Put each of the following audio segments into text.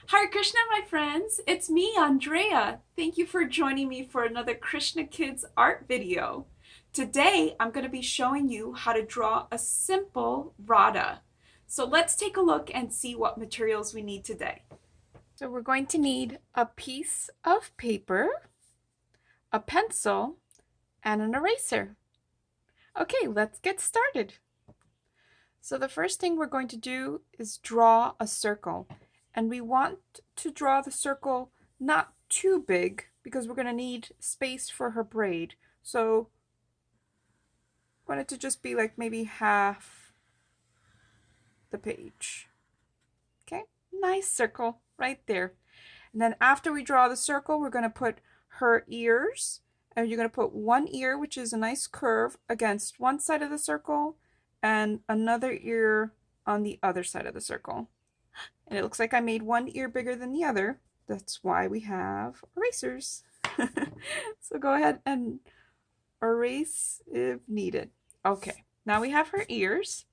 Hare Krishna, my friends. It's me, Andrea. Thank you for joining me for another Krishna Kids art video. Today, I'm going to be showing you how to draw a simple Radha. So let's take a look and see what materials we need today. So we're going to need a piece of paper, a pencil, and an eraser. Okay, let's get started. So the first thing we're going to do is draw a circle. And we want to draw the circle not too big because we're going to need space for her braid. So I want it to just be like maybe half the page. Okay, nice circle right there. And then after we draw the circle, we're going to put her ears. And you're going to put one ear, which is a nice curve, against one side of the circle and another ear on the other side of the circle. And it looks like I made one ear bigger than the other. That's why we have erasers. So go ahead and erase if needed. Okay, now we have her ears.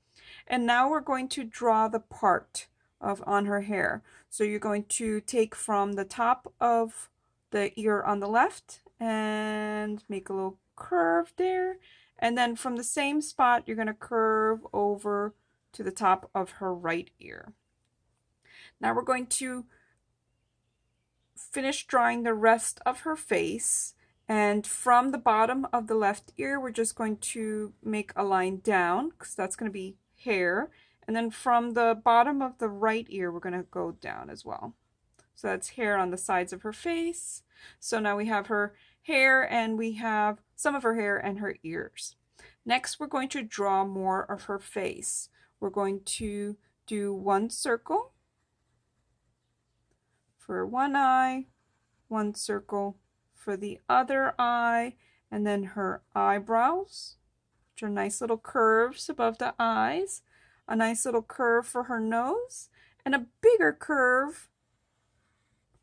And now we're going to draw the part of on her hair. So you're going to take from the top of the ear on the left and make a little curve there. And then from the same spot, you're going to curve over to the top of her right ear. Now we're going to finish drawing the rest of her face, and from the bottom of the left ear we're just going to make a line down because that's going to be hair, and then from the bottom of the right ear we're going to go down as well. So that's hair on the sides of her face. So now we have her hair and we have some of her hair and her ears. Next we're going to draw more of her face. We're going to do one circle for one eye, one circle for the other eye, and then her eyebrows, which are nice little curves above the eyes, a nice little curve for her nose, and a bigger curve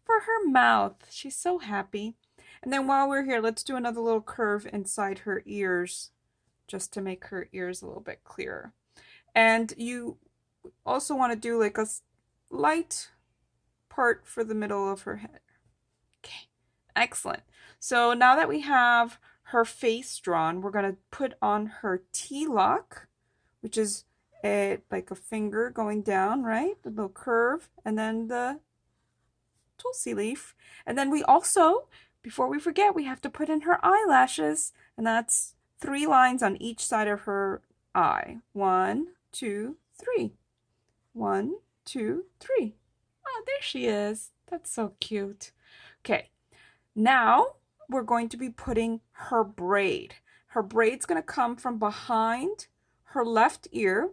for her mouth. She's so happy. And then while we're here, let's do another little curve inside her ears, just to make her ears a little bit clearer. And you also want to do like a light part for the middle of her head. Okay, excellent. So now that we have her face drawn, we're going to put on her T-lock, which is like a finger going down, right? The little curve, and then the tulsi leaf. And then we also, before we forget, we have to put in her eyelashes, and that's 3 lines on each side of her eye. 1, 2, 3. 1, 2, 3. Oh, there she is. That's so cute. Okay, now we're going to be putting her braid. Her braid's going to come from behind her left ear,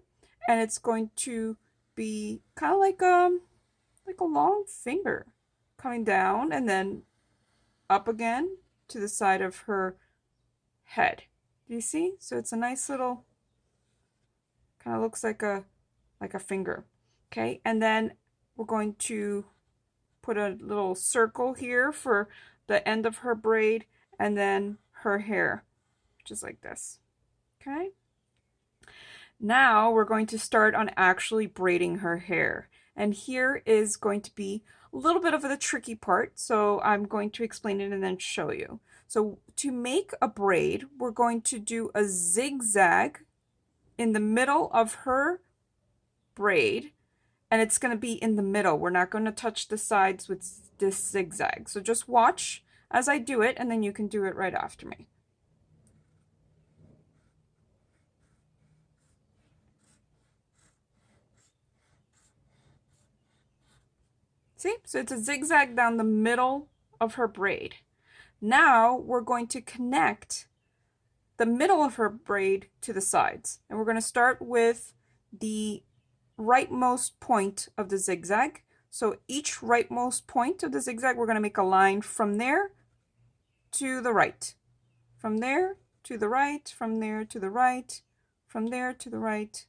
and it's going to be kind of like a long finger coming down and then up again to the side of her head. Do you see? So it's a nice little, kind of looks like a finger. Okay, and then we're going to put a little circle here for the end of her braid and then her hair, just like this. Okay. Now we're going to start on actually braiding her hair. And here is going to be a little bit of the tricky part. So I'm going to explain it and then show you. So to make a braid, we're going to do a zigzag in the middle of her braid, and it's going to be in the middle. We're not going to touch the sides with this zigzag. So just watch as I do it, and then you can do it right after me. See? So it's a zigzag down the middle of her braid. Now we're going to connect the middle of her braid to the sides. And we're going to start with the rightmost point of the zigzag. So each rightmost point of the zigzag, we're going to make a line from there to the right, from there to the right, from there to the right, from there to the right,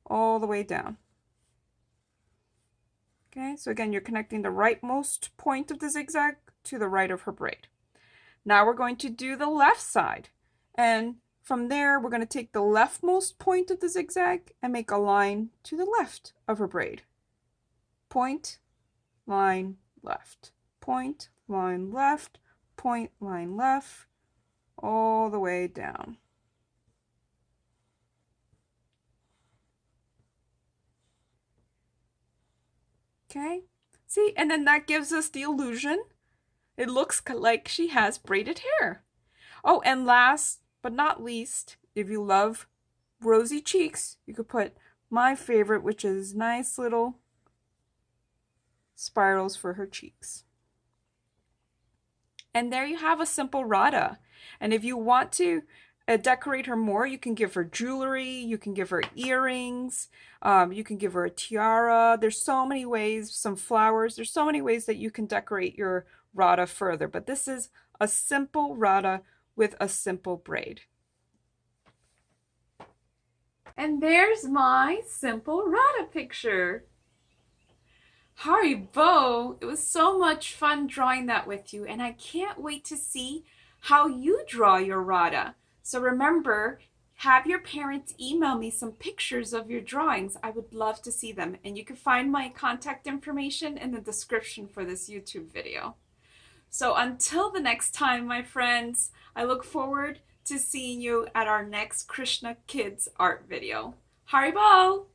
all the way down. Okay, so again, you're connecting the rightmost point of the zigzag to the right of her braid. Now we're going to do the left side, and from there we're going to take the leftmost point of the zigzag and make a line to the left of her braid. Point, line, left, point, line, left, point, line, left, all the way down. Okay, see, and then that gives us the illusion. It looks like she has braided hair. Oh, and last but not least, if you love rosy cheeks, you could put my favorite, which is nice little spirals for her cheeks. And there you have a simple Radha. And if you want to decorate her more, you can give her jewelry, you can give her earrings, you can give her a tiara. There's so many ways, some flowers. There's so many ways that you can decorate your Radha further. But this is a simple Radha with a simple braid. And there's my simple Radha picture. Haribo, it was so much fun drawing that with you, and I can't wait to see how you draw your Radha. So remember, have your parents email me some pictures of your drawings. I would love to see them, and you can find my contact information in the description for this YouTube video. So until the next time, my friends, I look forward to seeing you at our next Krishna Kids art video. Haribo!